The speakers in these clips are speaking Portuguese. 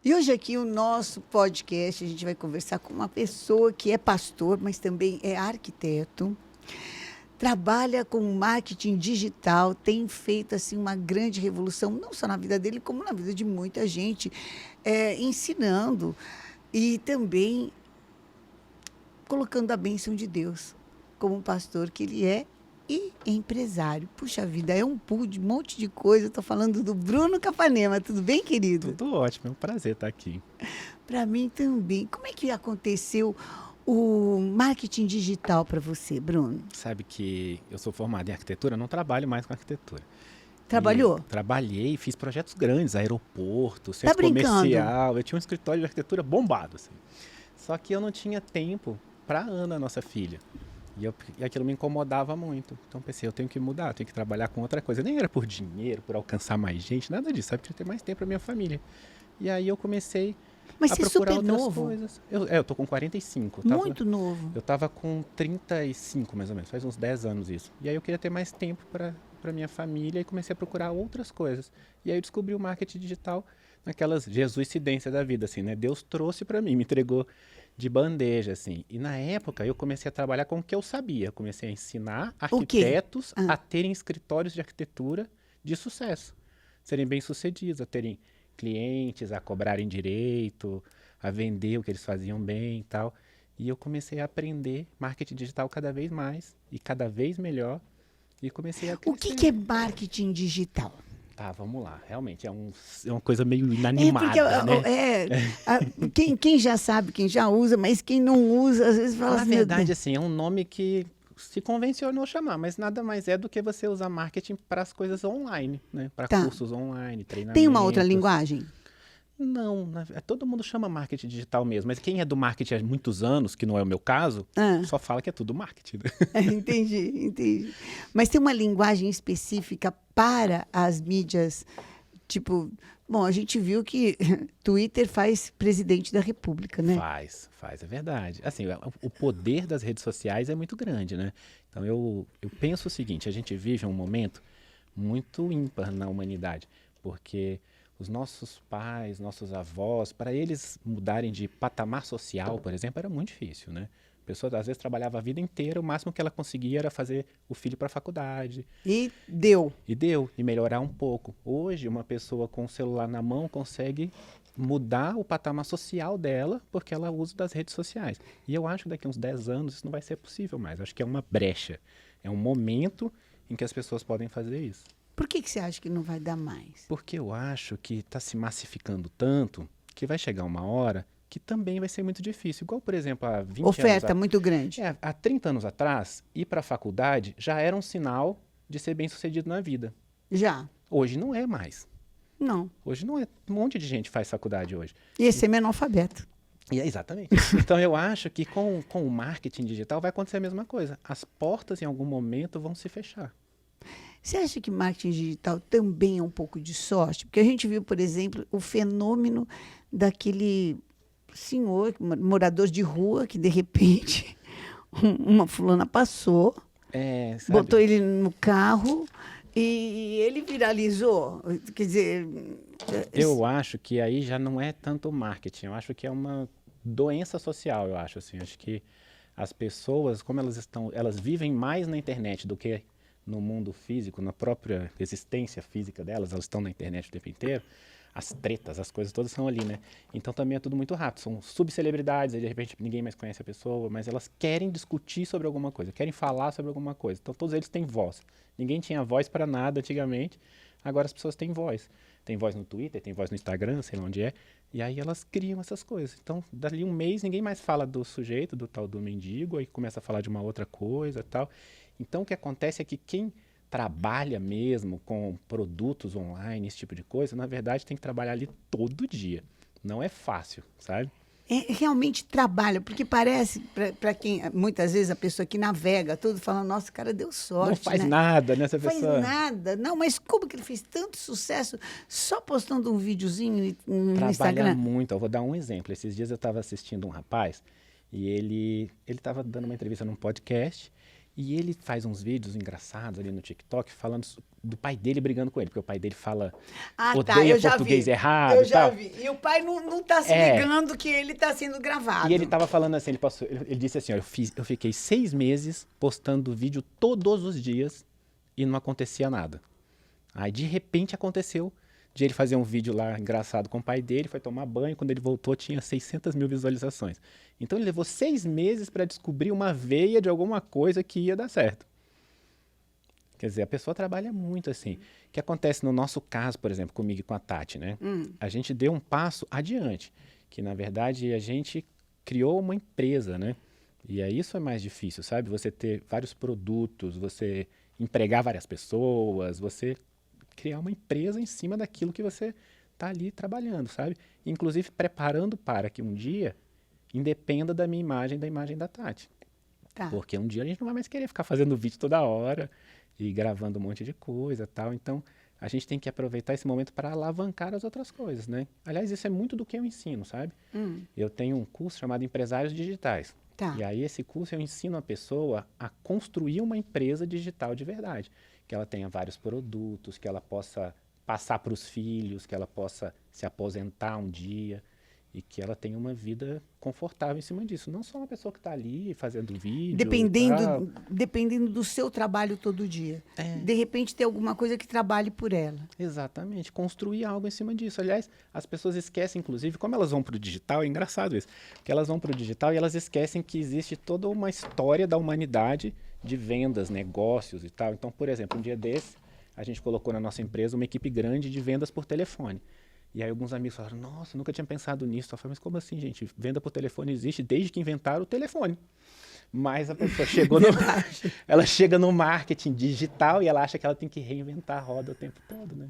E hoje aqui o nosso podcast, a gente vai conversar com uma pessoa que é pastor, mas também é arquiteto, trabalha com marketing digital, tem feito assim uma grande revolução, não só na vida dele, como na vida de muita gente, ensinando e também colocando a bênção de Deus como pastor que ele é e empresário. Puxa vida, é um pool de um monte de coisa. Estou falando do Bruno Capanema. Tudo bem, querido? Tudo ótimo, é um prazer estar aqui. Para mim também. Como é que aconteceu o marketing digital para você, Bruno? Sabe que eu sou formado em arquitetura, não trabalho mais com arquitetura. E Trabalhou? trabalhei, fiz projetos grandes, aeroporto, Tá centro brincando? comercial. Eu tinha um escritório de arquitetura bombado, assim. Só que eu não tinha tempo para a Ana, nossa filha. E aquilo me incomodava muito. Então pensei, eu tenho que mudar, eu tenho que trabalhar com outra coisa. Nem era por dinheiro, por alcançar mais gente, nada disso. Sabe, eu queria ter mais tempo para minha família. E aí eu comecei Mas a você é procurar super outras novo, coisas. Eu tô com 45, muito novo. eu tava com 35 mais ou menos, faz uns 10 anos isso. E aí eu queria ter mais tempo para minha família e comecei a procurar outras coisas. E aí eu descobri o marketing digital naquelas jesuicidências da vida, assim, né? Deus trouxe para mim, me entregou de bandeja, assim. E na época eu comecei a trabalhar com o que eu sabia. Eu comecei a ensinar O quê? arquitetos a terem escritórios de arquitetura de sucesso, serem bem-sucedidos, a terem clientes, a cobrarem direito, a vender o que eles faziam bem e tal. E eu comecei a aprender marketing digital cada vez mais e cada vez melhor e comecei a O que crescer. que é marketing digital? Tá, vamos lá. Realmente é uma coisa meio É porque inanimada, né? quem já sabe, quem já usa, mas quem não usa, às vezes fala Na assim, meu Deus. verdade, assim, é um nome que se convencionou chamar, mas nada mais é do que você usar marketing para as coisas online, né? Para Tá. cursos online, Tem uma outra treinamentos. linguagem? Não, todo mundo chama marketing digital mesmo, mas quem é do marketing há muitos anos, que não é o meu caso, Ah. só fala que é tudo marketing, né? Entendi, entendi. Mas tem uma linguagem específica para as mídias, tipo, bom, a gente viu que Twitter faz presidente da República, né? Faz, é verdade. Assim, o poder das redes sociais é muito grande, né? Então eu penso o seguinte, a gente vive um momento muito ímpar na humanidade, porque os nossos pais, nossos avós, para eles mudarem de patamar social, por exemplo, era muito difícil, né? A pessoa às vezes trabalhava a vida inteira, o máximo que ela conseguia era fazer o filho para a faculdade. E deu. E deu, e melhorar um pouco. Hoje, uma pessoa com o celular na mão consegue mudar o patamar social dela porque ela usa das redes sociais. E eu acho que daqui a uns 10 anos isso não vai ser possível mais. Acho que é uma brecha. É um momento em que as pessoas podem fazer isso. Por que você acha que não vai dar mais? Porque eu acho que está se massificando tanto que vai chegar uma hora que também vai ser muito difícil. Igual, por exemplo, há 20 anos, Oferta muito grande. há 30 anos atrás, ir para a faculdade já era um sinal de ser bem-sucedido na vida. Já. Hoje não é mais. Não. Hoje não é. Um monte de gente faz faculdade hoje. E esse é analfabeto. E é exatamente. Então eu acho que com o marketing digital vai acontecer a mesma coisa. As portas em algum momento vão se fechar. Você acha que marketing digital também é um pouco de sorte? Porque a gente viu, por exemplo, o fenômeno daquele senhor, morador de rua, que de repente uma fulana passou, Sabe? botou ele no carro e ele viralizou. Quer dizer, Eu acho que aí já não é tanto marketing. Eu acho que é uma doença social, eu acho assim. Acho que as pessoas, como elas vivem mais na internet do que no mundo físico, na própria existência física delas, elas estão na internet o tempo inteiro. As tretas, as coisas todas são ali, né? Então também é tudo muito rápido. São subcelebridades, aí de repente ninguém mais conhece a pessoa, mas elas querem discutir sobre alguma coisa, querem falar sobre alguma coisa. Então todos eles têm voz. Ninguém tinha voz para nada antigamente, agora as pessoas têm voz. Tem voz no Twitter, tem voz no Instagram, sei lá onde é, e aí elas criam essas coisas. Então, dali um mês, ninguém mais fala do sujeito, do tal do mendigo, aí começa a falar de uma outra coisa e tal. Então, o que acontece é que quem trabalha mesmo com produtos online, esse tipo de coisa, na verdade tem que trabalhar ali todo dia. Não é fácil, sabe? realmente trabalha, porque parece, para quem, muitas vezes, a pessoa que navega, tudo, fala, nossa, o cara deu sorte, Não faz né? nada, né, essa Não faz pessoa? nada. Não, mas como que ele fez tanto sucesso só postando um videozinho no Trabalha Instagram? muito. Eu vou dar um exemplo. Esses dias eu estava assistindo um rapaz e ele estava dando uma entrevista num podcast e ele faz uns vídeos engraçados ali no TikTok falando do pai dele brigando com ele, porque o pai dele fala, Ah, tá, odeia eu já português vi. errado Eu e já tal. vi. E o pai não tá se É. ligando que ele tá sendo gravado. E ele tava falando assim, ele disse assim, ó, eu fiquei 6 meses postando vídeo todos os dias e não acontecia nada. Aí de repente aconteceu de ele fazer um vídeo lá engraçado com o pai dele, foi tomar banho, quando ele voltou tinha 600 mil visualizações. Então ele levou 6 meses para descobrir uma veia de alguma coisa que ia dar certo. Quer dizer, a pessoa trabalha muito assim. O que acontece no nosso caso, por exemplo, comigo e com a Tati, né? A gente deu um passo adiante, que na verdade a gente criou uma empresa, né? E aí isso é mais difícil, sabe? Você ter vários produtos, você empregar várias pessoas, você criar uma empresa em cima daquilo que você está ali trabalhando, sabe? Inclusive preparando para que um dia independa da minha imagem, da imagem da Tati. Tá. Porque um dia a gente não vai mais querer ficar fazendo vídeo toda hora e gravando um monte de coisa e tal. Então, a gente tem que aproveitar esse momento para alavancar as outras coisas, né? Aliás, isso é muito do que eu ensino, sabe? Eu tenho um curso chamado Empresários Digitais. Tá. E aí, esse curso, eu ensino a pessoa a construir uma empresa digital de verdade. Que ela tenha vários produtos, que ela possa passar para os filhos, que ela possa se aposentar um dia e que ela tenha uma vida confortável em cima disso. Não só uma pessoa que está ali fazendo vídeo e tal. Dependendo do seu trabalho todo dia. De repente tem alguma coisa que trabalhe por ela. Exatamente, construir algo em cima disso. Aliás, as pessoas esquecem, inclusive, como elas vão para o digital, é engraçado isso, porque elas vão para o digital e elas esquecem que existe toda uma história da humanidade de vendas, negócios e tal. Então, por exemplo, um dia desse, a gente colocou na nossa empresa uma equipe grande de vendas por telefone. E aí alguns amigos falaram, nossa, nunca tinha pensado nisso. Eu falei, mas como assim, gente? Venda por telefone existe desde que inventaram o telefone. Mas a pessoa ela chega no marketing digital e ela acha que ela tem que reinventar a roda o tempo todo, né?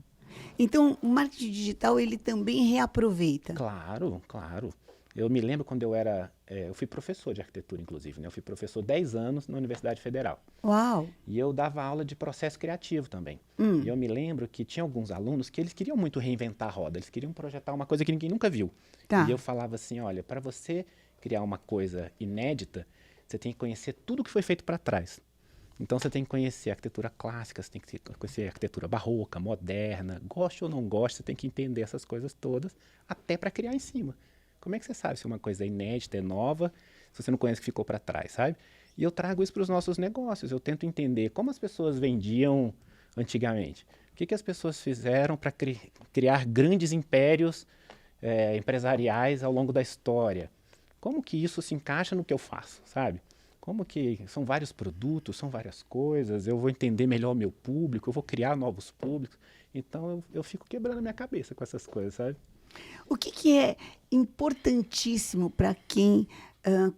Então, o marketing digital, ele também reaproveita. Claro, claro. Eu me lembro quando eu fui professor de arquitetura, inclusive, né? Eu fui professor 10 anos na Universidade Federal. Uau! E eu dava aula de processo criativo também. E eu me lembro que tinha alguns alunos que eles queriam muito reinventar a roda, eles queriam projetar uma coisa que ninguém nunca viu. Tá. E eu falava assim, olha, para você criar uma coisa inédita, você tem que conhecer tudo que foi feito para trás. Então você tem que conhecer a arquitetura clássica, você tem que conhecer a arquitetura barroca, moderna, goste ou não goste, você tem que entender essas coisas todas, até para criar em cima. Como é que você sabe se uma coisa é inédita, é nova, se você não conhece o que ficou para trás, sabe? E eu trago isso para os nossos negócios. Eu tento entender como as pessoas vendiam antigamente. O que as pessoas fizeram para criar grandes impérios empresariais ao longo da história. Como que isso se encaixa no que eu faço, sabe? Como que são vários produtos, são várias coisas, eu vou entender melhor o meu público, eu vou criar novos públicos. Então eu fico quebrando a minha cabeça com essas coisas, sabe? O que é importantíssimo para quem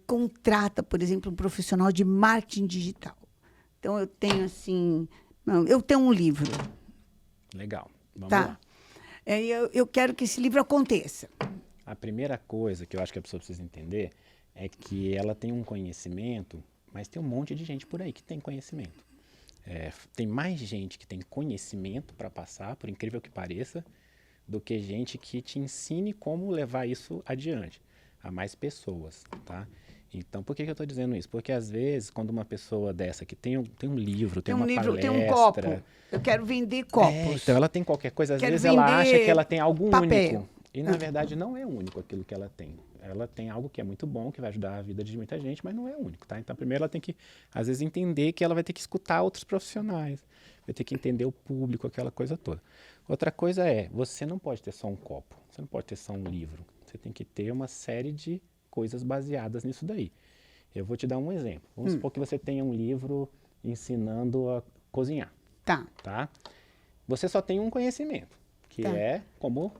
contrata, por exemplo, um profissional de marketing digital? Então, eu tenho assim... eu tenho um livro. Legal, vamos Tá? lá. Eu quero que esse livro aconteça. A primeira coisa que eu acho que a pessoa precisa entender é que ela tem um conhecimento, mas tem um monte de gente por aí que tem conhecimento. Tem mais gente que tem conhecimento para passar, por incrível que pareça, do que gente que te ensine como levar isso adiante, a mais pessoas, tá? Então, por que eu estou dizendo isso? Porque, às vezes, quando uma pessoa dessa que tem um livro, tem uma palestra... Tem um copo. Eu quero vender copos. Então, ela tem qualquer coisa. Às Quero vezes, ela acha que ela tem algo papel. único. E, na verdade, não é único aquilo que ela tem. Ela tem algo que é muito bom, que vai ajudar a vida de muita gente, mas não é único, tá? Então, primeiro, ela tem que, às vezes, entender que ela vai ter que escutar outros profissionais, vai ter que entender o público, aquela coisa toda. Outra coisa você não pode ter só um copo, você não pode ter só um livro. Você tem que ter uma série de coisas baseadas nisso daí. Eu vou te dar um exemplo. Vamos supor que você tenha um livro ensinando a cozinhar. Tá? Você só tem um conhecimento, que é como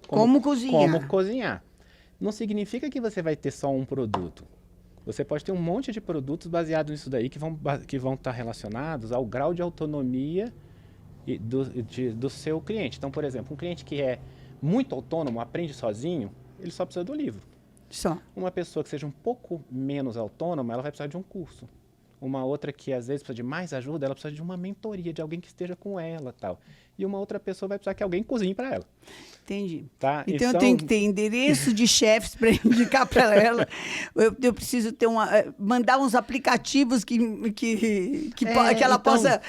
cozinhar. Como cozinhar. Não significa que você vai ter só um produto. Você pode ter um monte de produtos baseados nisso daí que vão estar relacionados ao grau de autonomia do seu cliente. Então, por exemplo, um cliente que é muito autônomo, aprende sozinho, ele só precisa do livro. Só. Uma pessoa que seja um pouco menos autônoma, ela vai precisar de um curso. Uma outra que às vezes precisa de mais ajuda, ela precisa de uma mentoria, de alguém que esteja com ela, tal. e uma outra pessoa vai precisar que alguém cozinhe para ela. Entendi. Tá? Então, eu tenho que ter endereço de chefes para indicar para ela. Eu preciso ter mandar uns aplicativos que ela possa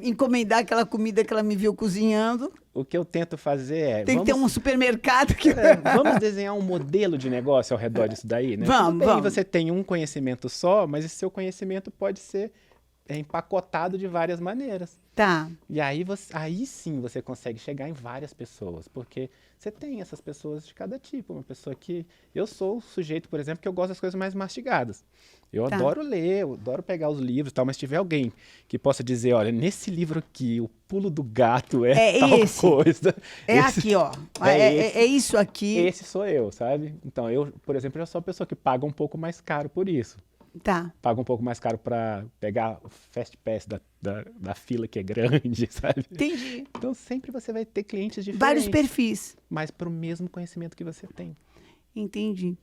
encomendar aquela comida que ela me viu cozinhando. O que eu tento fazer Tem que ter um supermercado que... Vamos desenhar um modelo de negócio ao redor disso daí, né? Vamos. Você tem um conhecimento só, mas esse seu conhecimento pode ser empacotado de várias maneiras. Tá. E aí sim você consegue chegar em várias pessoas, porque você tem essas pessoas de cada tipo. Uma pessoa que... Eu sou o sujeito, por exemplo, que eu gosto das coisas mais mastigadas. Eu adoro ler, eu adoro pegar os livros e tal, mas se tiver alguém que possa dizer, olha, nesse livro aqui, o pulo do gato é tal coisa. Aqui, ó. É isso aqui. Esse sou eu, sabe? Então, eu, por exemplo, eu sou a pessoa que paga um pouco mais caro por isso. Tá. Paga um pouco mais caro para pegar o Fast Pass da fila que é grande, sabe? Entendi. Então, sempre você vai ter clientes diferentes. Vários perfis. Mas para o mesmo conhecimento que você tem. Entendi.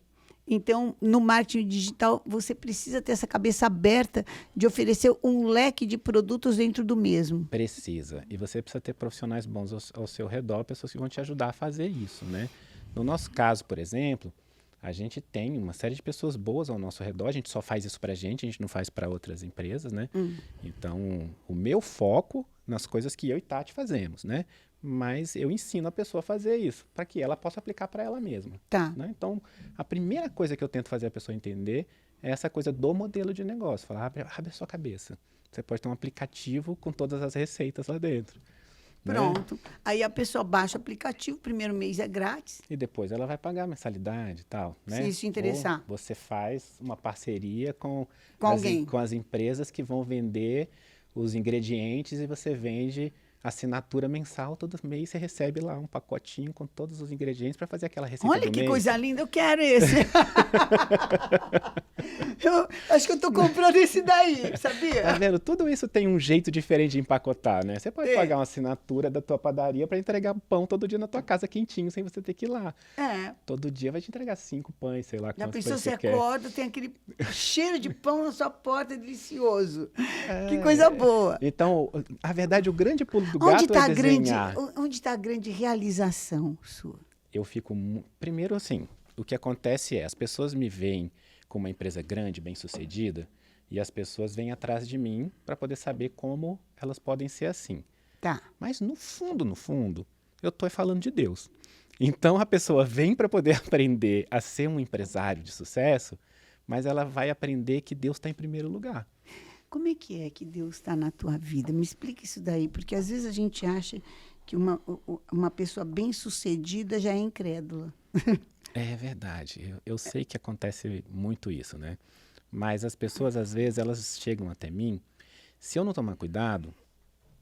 Então, no marketing digital, você precisa ter essa cabeça aberta de oferecer um leque de produtos dentro do mesmo. Precisa. E você precisa ter profissionais bons ao seu redor, pessoas que vão te ajudar a fazer isso, né? No nosso caso, por exemplo, a gente tem uma série de pessoas boas ao nosso redor, a gente só faz isso pra gente, a gente não faz para outras empresas, né? Então, o meu foco nas coisas que eu e Tati fazemos, né? Mas eu ensino a pessoa a fazer isso, para que ela possa aplicar para ela mesma. Tá. Né? Então, a primeira coisa que eu tento fazer a pessoa entender é essa coisa do modelo de negócio. Falar, abre a sua cabeça. Você pode ter um aplicativo com todas as receitas lá dentro. Pronto. Né? Aí a pessoa baixa o aplicativo, o primeiro mês é grátis. E depois ela vai pagar a mensalidade e tal. Né? Se isso interessar. Ou você faz uma parceria com as empresas que vão vender os ingredientes e você vende assinatura mensal. Todo mês você recebe lá um pacotinho com todos os ingredientes para fazer aquela receita do mês. Olha que coisa linda, eu quero esse. Eu acho que eu tô comprando esse daí, sabia? Tá vendo? Tudo isso tem um jeito diferente de empacotar, né? Você pode pagar uma assinatura da tua padaria para entregar pão todo dia na tua casa quentinho, sem você ter que ir lá. Todo dia vai te entregar 5 pães, sei lá Já quantos pensou, pães você você quer. acorda, tem aquele cheiro de pão na sua porta, delicioso. Que coisa boa. Então, a verdade, o grande pulo do gato é desenhar. Onde está a grande realização sua? Eu fico... Primeiro, assim, o que acontece é, as pessoas me veem como uma empresa grande, bem-sucedida, e as pessoas vêm atrás de mim para poder saber como elas podem ser assim. Tá. Mas no fundo, eu estou falando de Deus. Então a pessoa vem para poder aprender a ser um empresário de sucesso, mas ela vai aprender que Deus está em primeiro lugar. Como é que Deus está na tua vida? Me explica isso daí, porque às vezes a gente acha que uma pessoa bem-sucedida já é incrédula. É verdade. Eu sei que acontece muito isso, né? Mas as pessoas, às vezes, elas chegam até mim. Se eu não tomar cuidado,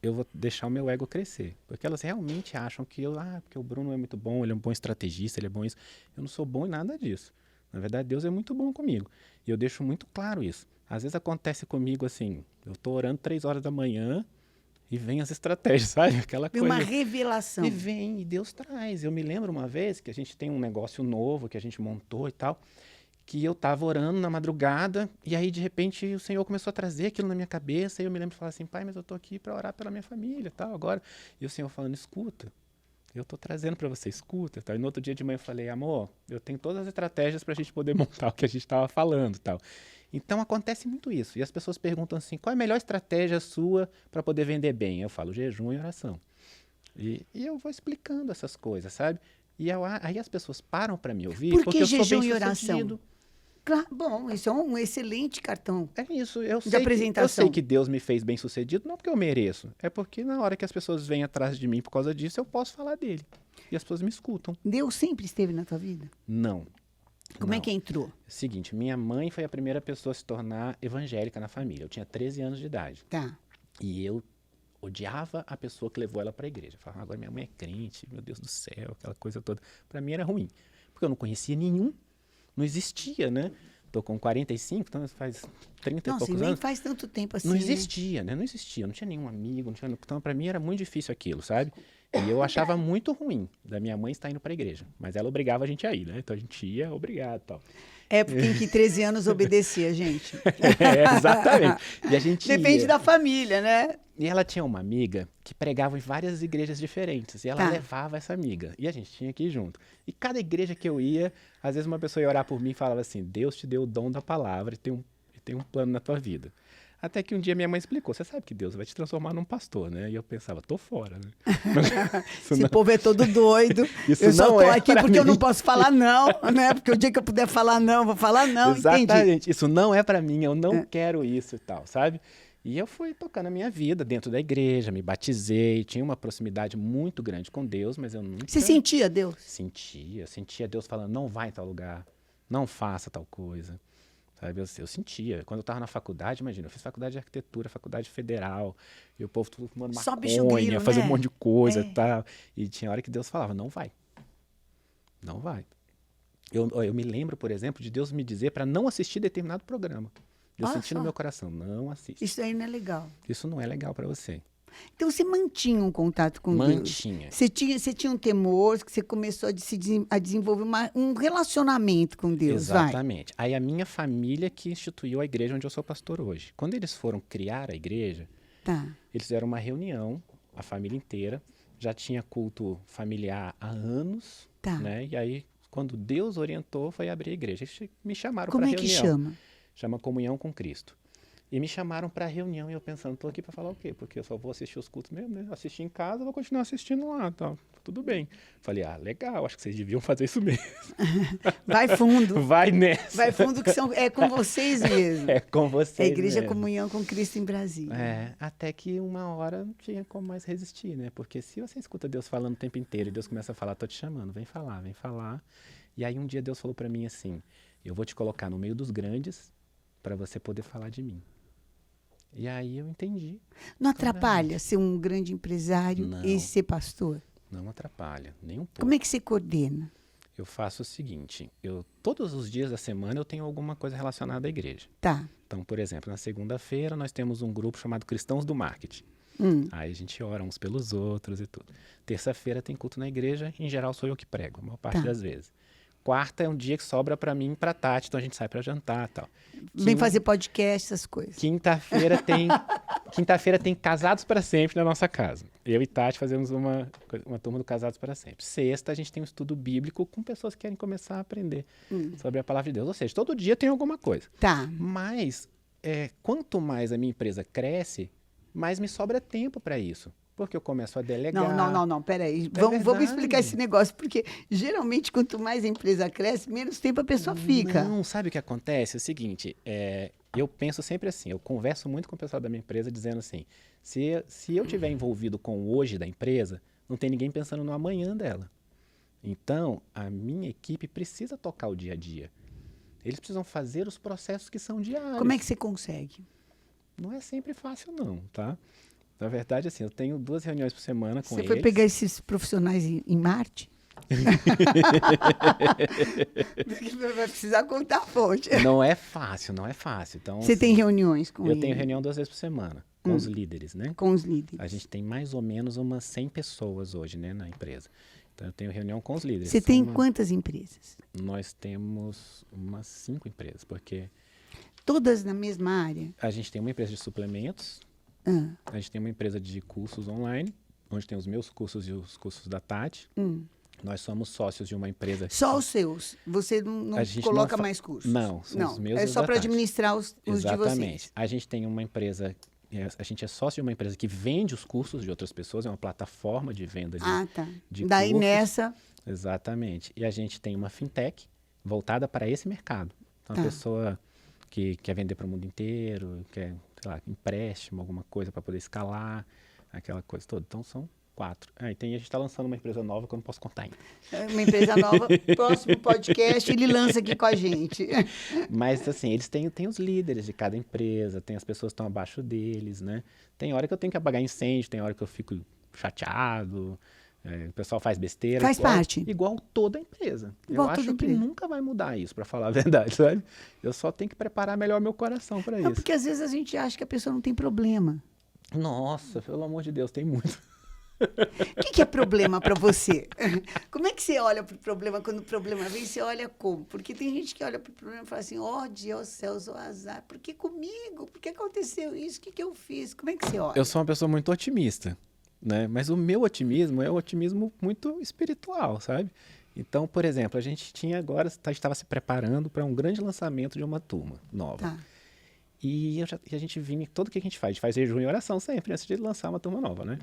eu vou deixar o meu ego crescer. Porque elas realmente acham que porque o Bruno é muito bom, ele é um bom estrategista, ele é bom isso. Eu não sou bom em nada disso. Na verdade, Deus é muito bom comigo. E eu deixo muito claro isso. Às vezes acontece comigo assim, eu estou orando 3 horas da manhã e vem as estratégias, sabe? Aquela coisa. Uma revelação. E vem, e Deus traz. Eu me lembro uma vez que a gente tem um negócio novo que a gente montou e tal, que eu estava orando na madrugada e aí, de repente, o Senhor começou a trazer aquilo na minha cabeça e eu me lembro de falar assim, pai, mas eu estou aqui para orar pela minha família e tal, agora. E o Senhor falando, escuta, eu estou trazendo para você, escuta. Tal. E no outro dia de manhã eu falei, amor, eu tenho todas as estratégias para a gente poder montar o que a gente estava falando e tal. Então, acontece muito isso. E as pessoas perguntam assim, qual é a melhor estratégia sua para poder vender bem? Eu falo, jejum e oração. E eu vou explicando essas coisas, sabe? E aí as pessoas param para me ouvir porque eu sou bem sucedido. Jejum e oração? Claro, bom, isso é um excelente cartão É isso, de apresentação. Eu sei que Deus me fez bem sucedido, não porque eu mereço. É porque na hora que as pessoas vêm atrás de mim por causa disso, eu posso falar dele. E as pessoas me escutam. Deus sempre esteve na tua vida? Não. Como é que entrou? Seguinte, minha mãe foi a primeira pessoa a se tornar evangélica na família. Eu tinha 13 anos de idade. Tá. E eu odiava a pessoa que levou ela para a igreja. Eu falava, agora minha mãe é crente, meu Deus do céu, aquela coisa toda. Para mim era ruim, porque eu não conhecia nenhum, não existia, né? Tô com 45, então faz 30 e poucos anos. Nem faz tanto tempo assim. Não existia, né? Não existia, não tinha nenhum amigo, não tinha... Então para mim era muito difícil aquilo, sabe? E eu achava muito ruim da minha mãe estar indo para a igreja. Mas ela obrigava a gente a ir, né? Então a gente ia, obrigado e tal. Época em que 13 anos obedecia, gente. Exatamente. E a gente Depende ia. da família, né? E ela tinha uma amiga que pregava em várias igrejas diferentes. E ela Tá. levava essa amiga. E a gente tinha que ir junto. E cada igreja que eu ia, às vezes uma pessoa ia orar por mim e falava assim: Deus te deu o dom da palavra e tem um plano na tua vida. Até que um dia minha mãe explicou: você sabe que Deus vai te transformar num pastor, né? E eu pensava: tô fora, né? Isso Esse não, povo é todo doido. isso Eu só não tô é aqui pra porque eu não mim. posso falar não, né? Porque o dia que eu puder falar não, eu vou falar não, entendi. Exatamente. Isso não é pra mim, eu não quero isso e tal, sabe? E eu fui tocando a minha vida dentro da igreja, me batizei, tinha uma proximidade muito grande com Deus, mas eu nunca Você sentia Deus? sentia Deus falando: não vai em tal lugar, não faça tal coisa. Sabe? Eu sentia. Quando eu estava na faculdade, imagina, eu fiz faculdade de arquitetura, faculdade federal, e o povo tudo fumando Só bicho maconha, grilo, fazendo né? um monte de coisa e É. tal. E tinha hora que Deus falava: não vai, não vai. Eu me lembro, por exemplo, de Deus me dizer para não assistir determinado programa. Eu Olha senti no só. meu coração: não assiste. Isso aí não é legal. Isso não é legal para você. Então você mantinha um contato com Deus. Mantinha. Você tinha um temor, que você começou a desenvolver um relacionamento com Deus, vai. Exatamente. Aí a minha família que instituiu a igreja onde eu sou pastor hoje. Quando eles foram criar a igreja, Tá. eles fizeram uma reunião, a família inteira, já tinha culto familiar há anos, Tá. né? E aí, quando Deus orientou, foi abrir a igreja. Eles me chamaram Como para é que reunião. chama? Chama Comunhão com Cristo. E me chamaram para reunião e eu pensando: tô aqui para falar o quê? Porque eu só vou assistir os cultos mesmo, né? Assistir em casa, vou continuar assistindo lá, tá? Tudo bem. Falei: legal, acho que vocês deviam fazer isso mesmo. Vai fundo. Vai nessa. Vai fundo que é com vocês mesmo. É com vocês É a Igreja mesmo. Comunhão com Cristo em Brasília. Até que uma hora não tinha como mais resistir, né? Porque se você escuta Deus falando o tempo inteiro e Deus começa a falar: tô te chamando, vem falar, vem falar. E aí um dia Deus falou para mim assim: eu vou te colocar no meio dos grandes para você poder falar de mim. E aí eu entendi. Não atrapalha ser um grande empresário Não. e ser pastor? Não atrapalha, nem um pouco. Como é que você coordena? Eu faço o seguinte: todos os dias da semana eu tenho alguma coisa relacionada à igreja. Tá. Então, por exemplo, na segunda-feira nós temos um grupo chamado Cristãos do Marketing. Aí a gente ora uns pelos outros e tudo. Terça-feira tem culto na igreja, em geral sou eu que prego, a maior parte Tá. das vezes. Quarta é um dia que sobra para mim e pra Tati, então a gente sai para jantar e tal. Vem fazer podcast, essas coisas. Quinta-feira tem Casados para Sempre na nossa casa. Eu e Tati fazemos uma turma do Casados para Sempre. Sexta a gente tem um estudo bíblico com pessoas que querem começar a aprender sobre a palavra de Deus. Ou seja, todo dia tem alguma coisa. Tá. Mas quanto mais a minha empresa cresce, mais me sobra tempo para isso. Porque eu começo a delegar. Não, peraí. É Vamos verdade. explicar esse negócio, porque geralmente quanto mais a empresa cresce, menos tempo a pessoa fica. Não, sabe o que acontece? É o seguinte, eu penso sempre assim, eu converso muito com o pessoal da minha empresa dizendo assim: se eu estiver envolvido com o hoje da empresa, não tem ninguém pensando no amanhã dela. Então, a minha equipe precisa tocar o dia a dia. Eles precisam fazer os processos que são diários. Como é que você consegue? Não é sempre fácil não, tá? Na verdade, assim, eu tenho 2 reuniões por semana com Você eles. foi pegar esses profissionais em Marte? Vai precisar contar a fonte. Não é fácil, não é fácil. Então, Você tem reuniões com eu eles? tenho reunião 2 vezes por semana com os líderes, né? Com os líderes. A gente tem mais ou menos umas 100 pessoas hoje, né, na empresa. Então, eu tenho reunião com os líderes. Você tem quantas empresas? Nós temos umas 5 empresas, porque Todas na mesma área? a gente tem uma empresa de suplementos, Ah, a gente tem uma empresa de cursos online, onde tem os meus cursos e os cursos da Tati. Nós somos sócios de uma empresa. Só os seus? Você não A gente coloca não mais cursos? Não, são os meus e é os só da para Tati. administrar os de vocês. Exatamente. A gente tem uma empresa, a gente é sócio de uma empresa que vende os cursos de outras pessoas, é uma plataforma de venda de, Ah, tá. de Daí cursos. nessa... Exatamente. E a gente tem uma fintech voltada para esse mercado. Então, Tá. a pessoa que quer vender para o mundo inteiro, quer, sei lá, empréstimo, alguma coisa para poder escalar, aquela coisa toda. Então, são 4. A gente está lançando uma empresa nova que eu não posso contar ainda. É uma empresa nova, próximo podcast, ele lança aqui com a gente. Mas, assim, eles têm os líderes de cada empresa, tem as pessoas que estão abaixo deles, né? Tem hora que eu tenho que apagar incêndio, tem hora que eu fico chateado, o pessoal faz besteira. Faz parte. Igual toda empresa. Igual eu toda acho que empresa. nunca vai mudar isso, para falar a verdade, sabe? Eu só tenho que preparar melhor meu coração para Não, isso. porque às vezes a gente acha que a pessoa não tem problema. Nossa, pelo amor de Deus, tem muito. O que é problema para você? Como é que você olha para o problema quando o problema vem? Você olha como? Porque tem gente que olha para o problema e fala assim, ó dia, ó céus, ó azar. Por que comigo? Por que aconteceu isso? O que eu fiz? Como é que você olha? Eu sou uma pessoa muito otimista, né? Mas o meu otimismo é um otimismo muito espiritual, sabe? Então, por exemplo, a gente tinha agora, estava se preparando para um grande lançamento de uma turma nova. Tá. E a gente vinha, tudo que a gente faz jejum e oração sempre, antes de lançar uma turma nova, né?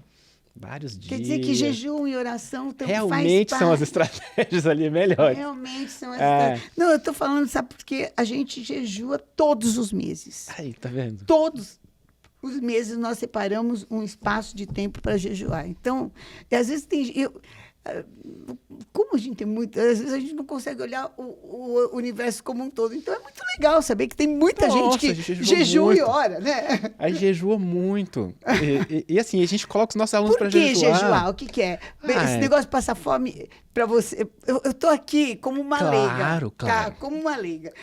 Vários dias. Quer dizer que jejum e oração também realmente faz são as parte. estratégias ali melhores. Realmente são as É. Não, eu estou falando, sabe, porque a gente jejua todos os meses. Aí, tá vendo? Todos os meses nós separamos um espaço de tempo para jejuar. Então, e às vezes tem. Como a gente tem muito. Às vezes a gente não consegue olhar o universo como um todo. Então é muito legal saber que tem muita Nossa, gente a gente que jejua jejua e muito. ora, né? Aí jejua muito. E assim, a gente coloca os nossos alunos Por para que jejuar. jejuar? O que é? Esse é. negócio de passar fome para você. Eu estou aqui como uma Claro, leiga. claro. Como uma leiga.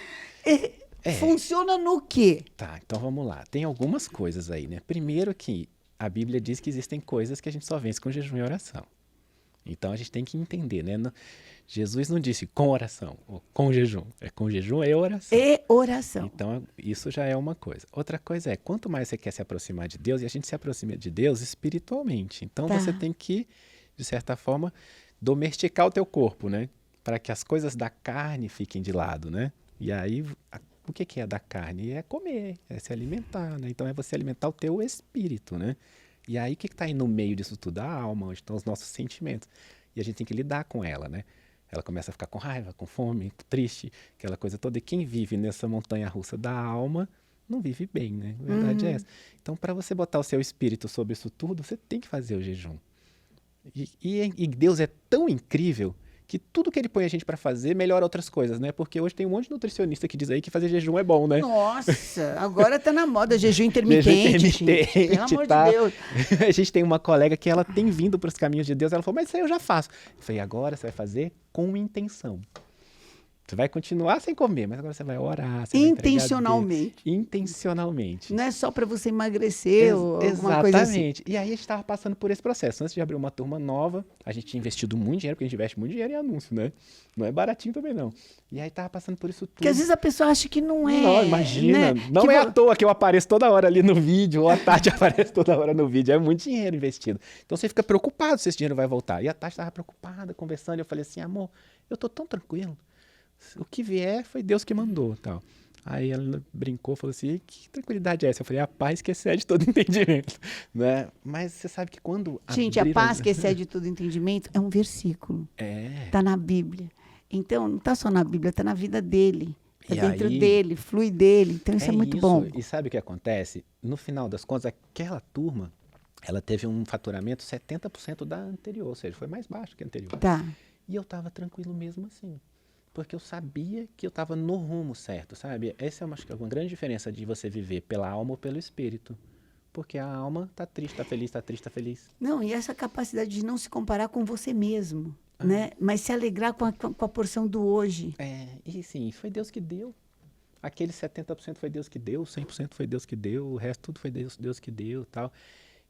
Funciona no quê? Tá, então vamos lá. Tem algumas coisas aí, né? Primeiro que a Bíblia diz que existem coisas que a gente só vence com jejum e oração. Então a gente tem que entender, né? Jesus não disse com oração ou com jejum. É com jejum e oração. E oração. Então isso já é uma coisa. Outra coisa é, quanto mais você quer se aproximar de Deus, e a gente se aproxima de Deus espiritualmente. Então você tem que, de certa forma, domesticar o teu corpo, né? Para que as coisas da carne fiquem de lado, né? E aí, o que é da carne? É comer, é se alimentar, né? Então é você alimentar o teu espírito, né? E aí, o que está aí no meio disso tudo? A alma, onde estão os nossos sentimentos. E a gente tem que lidar com ela, né? Ela começa a ficar com raiva, com fome, triste, aquela coisa toda. E quem vive nessa montanha-russa da alma não vive bem, né? A verdade é essa. Então, para você botar o seu espírito sobre isso tudo, você tem que fazer o jejum. E Deus é tão incrível que tudo que ele põe a gente para fazer melhora outras coisas, né? Porque hoje tem um monte de nutricionista que diz aí que fazer jejum é bom, né? Nossa, agora tá na moda jejum intermitente. Jejum intermitente, gente. Pelo amor tá? de Deus. A gente tem uma colega que ela tem vindo para os caminhos de Deus. Ela falou, mas isso aí eu já faço. Eu falei, agora você vai fazer com intenção. Você vai continuar sem comer, mas agora você vai orar. Você Intencionalmente. Vai intencionalmente. Não é só para você emagrecer ou alguma coisa assim. Exatamente. E aí a gente estava passando por esse processo. Antes de abrir uma turma nova, a gente tinha investido muito dinheiro, porque a gente investe muito dinheiro em anúncio, né? Não é baratinho também, não. E aí estava passando por isso tudo. Porque às vezes a pessoa acha que não é. Não, imagina. Né? Não é à toa que eu apareço toda hora ali no vídeo, ou a Tati aparece toda hora no vídeo. É muito dinheiro investido. Então você fica preocupado se esse dinheiro vai voltar. E a Tati estava preocupada, conversando. E eu falei assim, amor, eu tô tão tranquilo. O que vier foi Deus que mandou, tal. Aí ela brincou, falou assim, que tranquilidade é essa? Eu falei, a paz que excede todo entendimento, né? Mas você sabe que quando Gente, a paz que excede todo entendimento é um versículo. Está na Bíblia. Então, não está só na Bíblia, está na vida dele. Está dentro dele, flui dele. Então, isso é muito bom. E sabe o que acontece? No final das contas, aquela turma, ela teve um faturamento 70% da anterior, ou seja, foi mais baixo que a anterior. Tá. E eu estava tranquilo mesmo assim. Porque eu sabia que eu estava no rumo certo, sabe? Essa é uma grande diferença de você viver pela alma ou pelo espírito. Porque a alma tá triste, tá feliz, tá triste, tá feliz. Não, e essa capacidade de não se comparar com você mesmo, né? Mas se alegrar com a porção do hoje. E sim, foi Deus que deu. Aqueles 70% foi Deus que deu, 100% foi Deus que deu, o resto tudo foi Deus que deu, tal.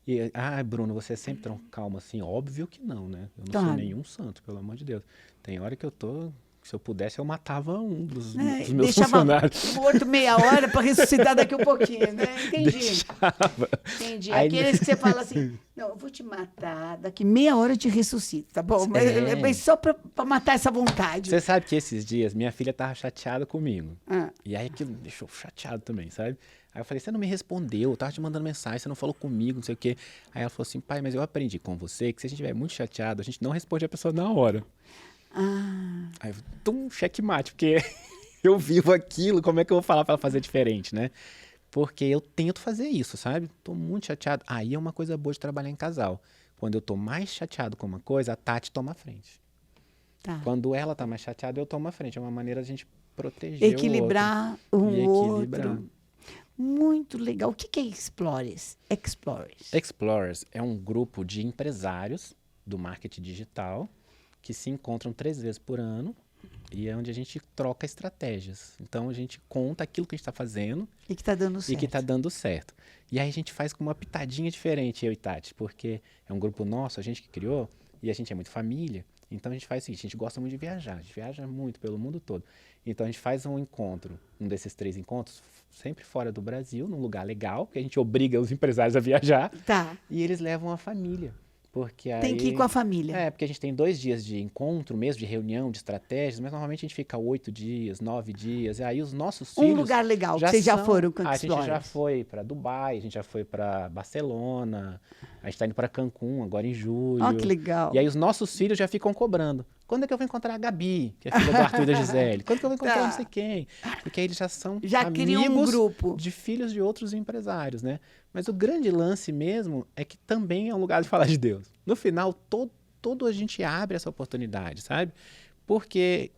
E, Bruno, você é sempre tão calmo assim? Óbvio que não, né? Eu não sou nenhum santo, pelo amor de Deus. Tem hora que eu tô... Se eu pudesse, eu matava um dos meus funcionários. Deixava morto meia hora para ressuscitar daqui um pouquinho, né? Entendi. Deixava. Entendi. Aqueles que você fala assim, não, eu vou te matar, daqui meia hora eu te ressuscito, tá bom? Mas só para matar essa vontade. Você sabe que esses dias minha filha tava chateada comigo. E aí aquilo me deixou chateado também, sabe? Aí eu falei, você não me respondeu, eu tava te mandando mensagem, você não falou comigo, não sei o quê. Aí ela falou assim, pai, mas eu aprendi com você que se a gente estiver muito chateado, a gente não responde a pessoa na hora. Aí eu checkmate, porque eu vivo aquilo, como é que eu vou falar pra ela fazer diferente, né? Porque eu tento fazer isso, sabe? Tô muito chateado. Aí é uma coisa boa de trabalhar em casal. Quando eu tô mais chateado com uma coisa, a Tati toma a frente. Tá. Quando ela tá mais chateada, eu tomo a frente. É uma maneira de a gente proteger equilibrar o outro. Outro. Muito legal. O que é Explorers? Explorers é um grupo de empresários do marketing digital que se encontram 3 vezes por ano E é onde a gente troca estratégias. Então, a gente conta aquilo que a gente está fazendo E que está dando e certo. que está dando certo. E aí a gente faz com uma pitadinha diferente, eu e Tati, porque é um grupo nosso, a gente que criou, e a gente é muito família. Então, a gente faz o seguinte, a gente gosta muito de viajar. A gente viaja muito pelo mundo todo. Então, a gente faz um encontro, um desses 3 encontros, sempre fora do Brasil, num lugar legal, que a gente obriga os empresários a viajar. Tá. E eles levam a família. Porque Tem que ir aí com a família. porque a gente tem 2 dias de encontro mesmo, de reunião, de estratégias, mas normalmente a gente fica 8 dias, 9 dias, e aí os nossos filhos... Um lugar legal, que vocês já foram com A gente já Explorers. foi para Dubai, a gente já foi para Barcelona, a gente está indo para Cancún agora em julho. Ó, que legal. E aí os nossos filhos já ficam cobrando. Quando é que eu vou encontrar a Gabi, que é filha do Arthur e da Gisele? Quando que eu vou encontrar Tá. não sei quem? Porque aí eles já são Já criam um amigos grupo. de filhos de outros empresários, né? Mas o grande lance mesmo é que também é um lugar de falar de Deus. No final, todo a gente abre essa oportunidade, sabe? Porque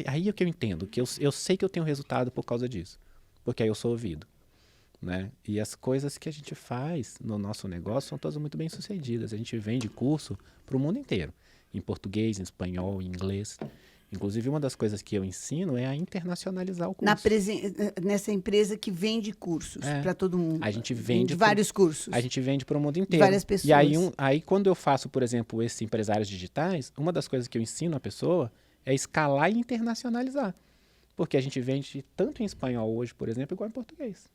aí é que eu entendo, que eu sei que eu tenho resultado por causa disso. Porque aí eu sou ouvido, né? E as coisas que a gente faz no nosso negócio são todas muito bem sucedidas. A gente vende curso para o mundo inteiro. Em português, em espanhol, em inglês. Inclusive, uma das coisas que eu ensino é a internacionalizar o curso. Nessa empresa que vende cursos para todo mundo. A gente vende vários cursos. A gente vende para o mundo inteiro. Várias pessoas. E aí, quando eu faço, por exemplo, esses empresários digitais, uma das coisas que eu ensino a pessoa é escalar e internacionalizar. Porque a gente vende tanto em espanhol hoje, por exemplo, igual em português.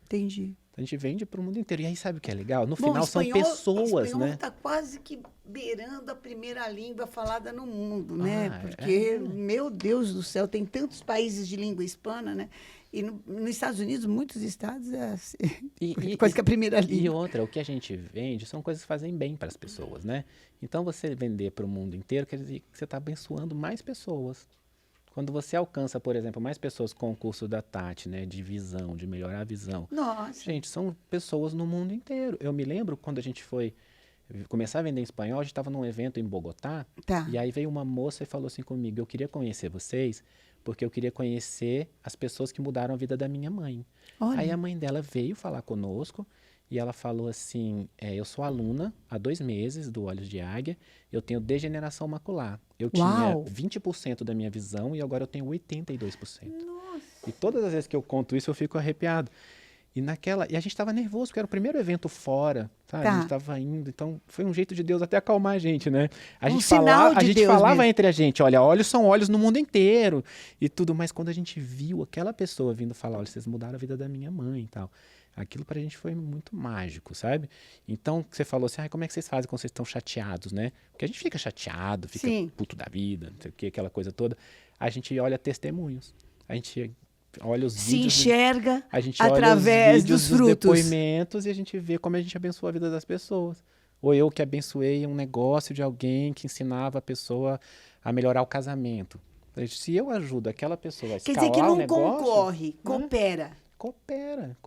Entendi. A gente vende para o mundo inteiro. E aí, sabe o que é legal? No Bom, final, são pessoas, o espanhol né? está quase que beirando a primeira língua falada no mundo, né? Ah, Porque, meu Deus do céu, tem tantos países de língua hispana, né? E nos Estados Unidos, muitos estados é assim, quase que a primeira língua. E outra, o que a gente vende são coisas que fazem bem para as pessoas, né? Então, você vender para o mundo inteiro quer dizer que você está abençoando mais pessoas. Quando você alcança, por exemplo, mais pessoas com o curso da Tati, né, de visão, de melhorar a visão. Nossa. Gente, são pessoas no mundo inteiro. Eu me lembro quando a gente foi começar a vender em espanhol, a gente estava num evento em Bogotá, Tá. e aí veio uma moça e falou assim comigo, eu queria conhecer vocês, porque eu queria conhecer as pessoas que mudaram a vida da minha mãe. Olha. Aí a mãe dela veio falar conosco, e ela falou assim, eu sou aluna há 2 meses do Olhos de Águia, eu tenho degeneração macular. Eu Uau. tinha 20% da minha visão e agora eu tenho 82%. Nossa. E todas as vezes que eu conto isso, eu fico arrepiado. E a gente estava nervoso, porque era o primeiro evento fora, sabe? Tá. A gente estava indo, então foi um jeito de Deus até acalmar a gente, né? A gente sinal de a gente Deus falava mesmo. entre a gente, olha, olhos são olhos no mundo inteiro e tudo, mas quando a gente viu aquela pessoa vindo falar, olha, vocês mudaram a vida da minha mãe e tal, aquilo pra gente foi muito mágico, sabe? Então, você falou assim, como é que vocês fazem quando vocês estão chateados, né? Porque a gente fica chateado, fica Sim. puto da vida, não sei o que, aquela coisa toda. A gente olha testemunhos, a gente olha os Se vídeos... enxerga A gente através olha os vídeos dos dos frutos. depoimentos e a gente vê como a gente abençoa a vida das pessoas. Ou eu que abençoei um negócio de alguém que ensinava a pessoa a melhorar o casamento. Se eu ajudo aquela pessoa a Quer escalar dizer que o não negócio... concorre, né? coopera. Coopera.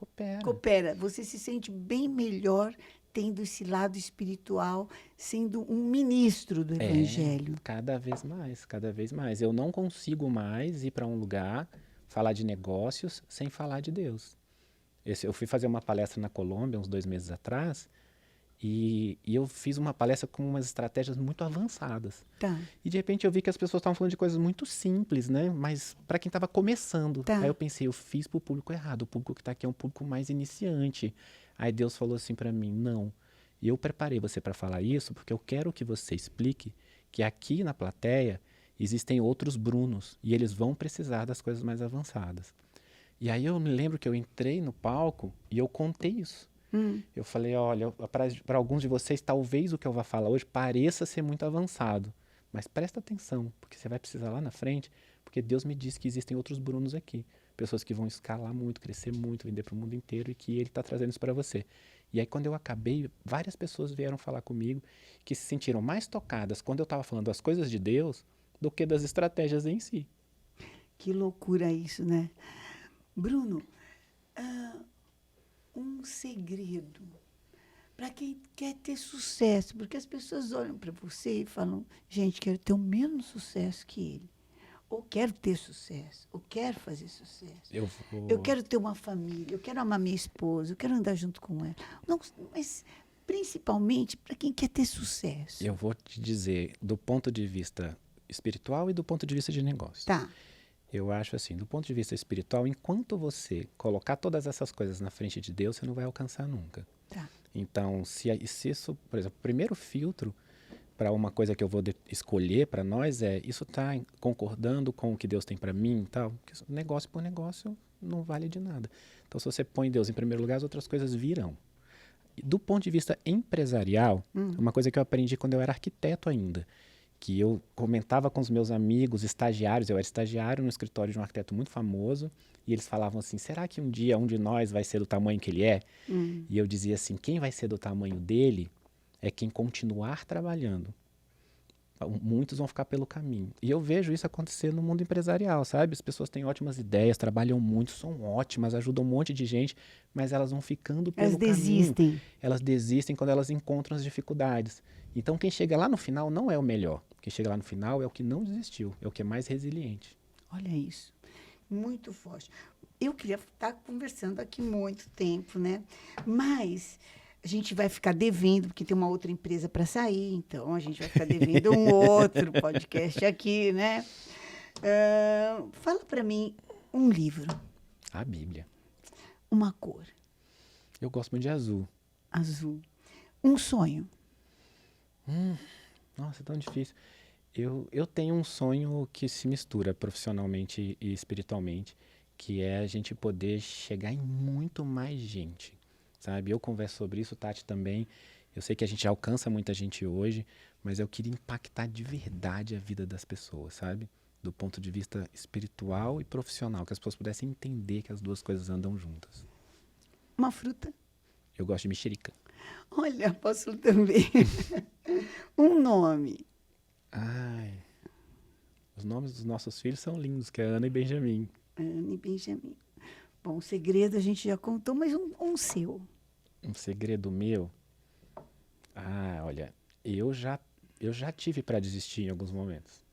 Coopera. Você se sente bem melhor tendo esse lado espiritual, sendo um ministro do Evangelho. Cada vez mais, cada vez mais. Eu não consigo mais ir para um lugar, falar de negócios, sem falar de Deus. Eu fui fazer uma palestra na Colômbia, uns 2 meses atrás, e eu fiz uma palestra com umas estratégias muito avançadas. Tá. E de repente eu vi que as pessoas estavam falando de coisas muito simples, né? Mas para quem estava começando. Tá. Aí eu pensei, eu fiz para o público errado. O público que está aqui é um público mais iniciante. Aí Deus falou assim para mim, não. E eu preparei você para falar isso porque eu quero que você explique que aqui na plateia existem outros Brunos e eles vão precisar das coisas mais avançadas. E aí eu me lembro que eu entrei no palco e eu contei isso. Eu falei, olha, para alguns de vocês, talvez o que eu vou falar hoje pareça ser muito avançado, mas presta atenção, porque você vai precisar lá na frente, porque Deus me disse que existem outros Brunos aqui, pessoas que vão escalar muito, crescer muito, vender para o mundo inteiro e que Ele está trazendo isso para você. E aí, quando eu acabei, várias pessoas vieram falar comigo que se sentiram mais tocadas quando eu estava falando das coisas de Deus do que das estratégias em si. Que loucura isso, né? Bruno, um segredo para quem quer ter sucesso, porque as pessoas olham para você e falam, gente, quero ter o mesmo sucesso que ele, ou quero ter sucesso, ou quero fazer sucesso. Eu quero ter uma família, eu quero amar minha esposa, eu quero andar junto com ela. Não, mas principalmente para quem quer ter sucesso. Eu vou te dizer, do ponto de vista espiritual e do ponto de vista de negócio. Tá. Eu acho assim, do ponto de vista espiritual, enquanto você colocar todas essas coisas na frente de Deus, você não vai alcançar nunca. Tá. Então, se isso, por exemplo, o primeiro filtro para uma coisa que eu vou escolher para nós é isso está concordando com o que Deus tem para mim e tal. Porque negócio por negócio não vale de nada. Então, se você põe Deus em primeiro lugar, as outras coisas virão. Do ponto de vista empresarial, uma coisa que eu aprendi quando eu era arquiteto ainda, que eu comentava com os meus amigos estagiários, eu era estagiário no escritório de um arquiteto muito famoso, e eles falavam assim, será que um dia um de nós vai ser do tamanho que ele é? E eu dizia assim, quem vai ser do tamanho dele é quem continuar trabalhando. Muitos vão ficar pelo caminho. E eu vejo isso acontecer no mundo empresarial, sabe? As pessoas têm ótimas ideias, trabalham muito, são ótimas, ajudam um monte de gente, mas elas vão ficando pelo caminho. Elas desistem. Elas desistem quando elas encontram as dificuldades. Então, quem chega lá no final não é o melhor. Quem chega lá no final é o que não desistiu, é o que é mais resiliente. Olha isso. Muito forte. Eu queria estar conversando aqui muito tempo, né? Mas a gente vai ficar devendo, porque tem uma outra empresa para sair, então a gente vai ficar devendo um outro podcast aqui, né? Fala para mim um livro, A Bíblia. uma cor, Eu gosto muito de azul. azul, um sonho. Nossa, é tão difícil. Eu tenho um sonho que se mistura profissionalmente e espiritualmente, que é a gente poder chegar em muito mais gente, sabe? Eu converso sobre isso, Tati também. Eu sei que a gente alcança muita gente hoje, mas eu queria impactar de verdade a vida das pessoas, sabe? Do ponto de vista espiritual e profissional, que as pessoas pudessem entender que as duas coisas andam juntas. Uma fruta. Eu gosto de mexerica. Olha, posso também. Um nome. Ai, os nomes dos nossos filhos são lindos, que é Ana e Benjamin. Ana e Benjamin. Bom, o segredo a gente já contou, mas um seu. Um segredo meu? Ah, olha, eu já tive para desistir em alguns momentos.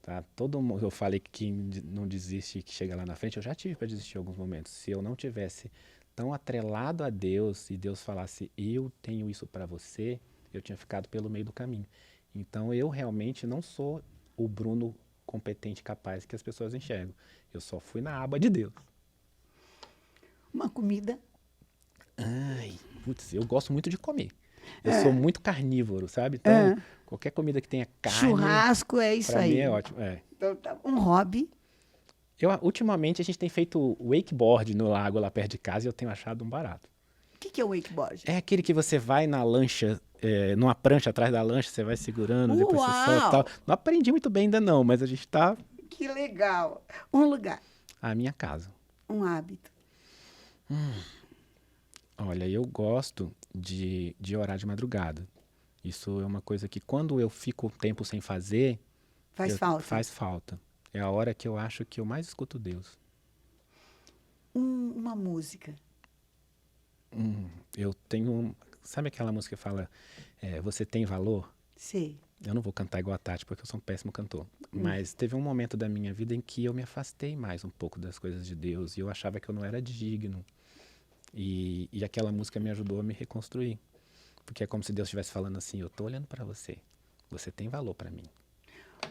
Tá? Todo mundo, eu falei que quem não desiste, que chega lá na frente, eu já tive para desistir em alguns momentos. Se eu não tivesse tão atrelado a Deus e Deus falasse, eu tenho isso para você, eu tinha ficado pelo meio do caminho. Então, eu realmente não sou o Bruno competente, capaz que as pessoas enxergam. Eu só fui na aba de Deus. Uma comida. Ai, putz, eu gosto muito de comer. Eu sou muito carnívoro, sabe? Então, qualquer comida que tenha carne, Churrasco, é isso pra aí. mim é ótimo. É. Então, tá. Um hobby. Ultimamente, a gente tem feito wakeboard no lago lá perto de casa e eu tenho achado um barato. O que é o wakeboard? É aquele que você vai na lancha, numa prancha atrás da lancha, você vai segurando, depois você solta e tal. Não aprendi muito bem ainda não, mas a gente tá... Que legal. Um lugar. A minha casa. Um hábito. Olha, eu gosto de orar de madrugada. Isso é uma coisa que quando eu fico um tempo sem fazer... Faz falta. Faz falta. É a hora que eu acho que eu mais escuto Deus. Uma música. Eu tenho... Sabe aquela música que fala, você tem valor? Sei. Eu não vou cantar igual a Tati, porque eu sou um péssimo cantor. Mas teve um momento da minha vida em que eu me afastei mais um pouco das coisas de Deus. E eu achava que eu não era digno. E aquela música me ajudou a me reconstruir. Porque é como se Deus estivesse falando assim, eu tô olhando para você. Você tem valor para mim.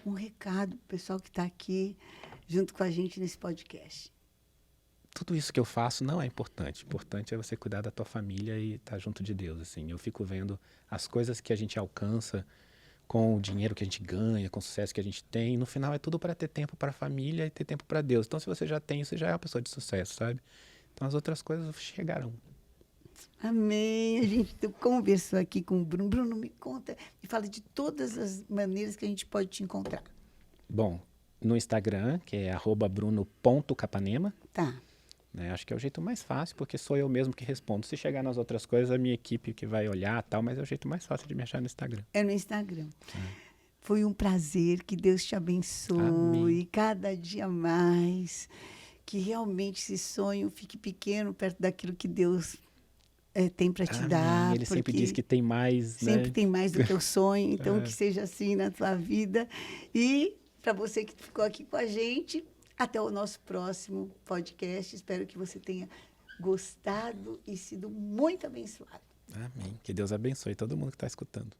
Um recado pro pessoal que está aqui junto com a gente nesse podcast. Tudo isso que eu faço não é importante. Importante é você cuidar da tua família e estar junto de Deus. Assim. Eu fico vendo as coisas que a gente alcança com o dinheiro que a gente ganha, com o sucesso que a gente tem. No final é tudo para ter tempo para a família e ter tempo para Deus. Então, se você já tem isso, você já é uma pessoa de sucesso, sabe? Então, as outras coisas chegarão. Amém. A gente conversou aqui com o Bruno. Bruno, me conta, me fala de todas as maneiras que a gente pode te encontrar. Bom, no Instagram, que é @bruno.capanema. Tá. Né? Acho que é o jeito mais fácil, porque sou eu mesmo que respondo. Se chegar nas outras coisas, a minha equipe que vai olhar tal, mas é o jeito mais fácil de me achar no Instagram. É no Instagram. Foi um prazer, que Deus te abençoe. Amém. Cada dia mais. Que realmente esse sonho fique pequeno perto daquilo que Deus tem para te Amém. dar. Ele sempre diz que tem mais, sempre né? tem mais do que o sonho. Então, que seja assim na tua vida. E para você que ficou aqui com a gente, até o nosso próximo podcast. Espero que você tenha gostado e sido muito abençoado. Amém. Que Deus abençoe todo mundo que está escutando.